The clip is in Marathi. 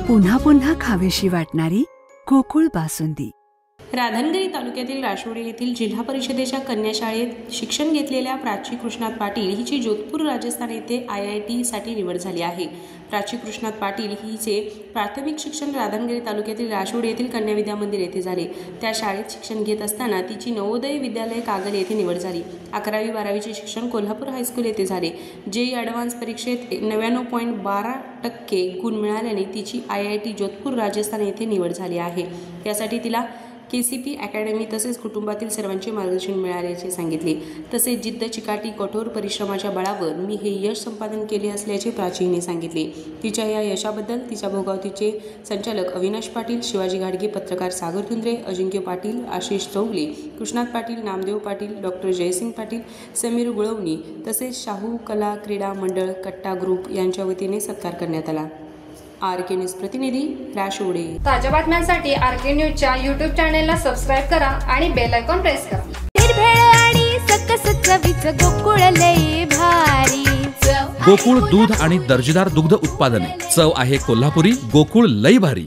पुन्हा पुन्हा खावीशी वाटणारी गोकुळ बासुंदी। राधानगरी तालुक्यातील राशोडे येथील जिल्हा परिषदेच्या कन्या शाळेत शिक्षण घेतलेल्या प्राची कृष्णात पाटील हिची जोधपूर राजस्थान येथे IIT साठी निवड झाली आहे। प्राची कृष्णात पाटील हिचे प्राथमिक शिक्षण राधानगरी तालुक्यातील राशोडे येथील कन्या विद्या मंदिर येथे झाले। त्या शाळेत शिक्षण घेत असताना तिची नवोदय विद्यालय कागल येथे निवड झाली। 11वी-12वीचे शिक्षण कोल्हापूर हायस्कूल येथे झाले। JEE ॲडव्हान्स परीक्षेत 99.12% गुण मिळाल्याने तिची IIT जोधपूर राजस्थान येथे निवड झाली आहे। त्यासाठी तिला KCP अकॅडमी तसेच कुटुंबातील सर्वांचे मार्गदर्शन मिळाल्याचे सांगितले। तसेच जिद्द, चिकाटी, कठोर परिश्रमाच्या बळावर मी हे यश संपादन केले असल्याचे प्राचीने सांगितले। तिच्या या यशाबद्दल तिच्या भोगावतीचे संचालक अविनाश पाटील, शिवाजी घाडगे, पत्रकार सागर धुंद्रे, अजिंक्य पाटील, आशिष चौगले, कृष्णात पाटील, नामदेव पाटील, डॉक्टर जयसिंग पाटील, समीर गुळवणी तसेच शाहू कला क्रीडा मंडळ कट्टा ग्रुप यांच्या वतीने सत्कार करण्यात आला। RK न्यूज प्रतिनिधी राशोडे। ताज्या बातम्यांसाठी RK न्यूजच्या YouTube चॅनेलला सबस्क्राइब करा आणि बेल आयकॉन प्रेस करा। निर्भेळ आणि सकस चवीचं गोकुळ लई भारी। गोकुळ दूध आणि दर्जेदार दुग्ध उत्पादने। चव आहे कोल्हापुरी। गोकुळ लई भारी।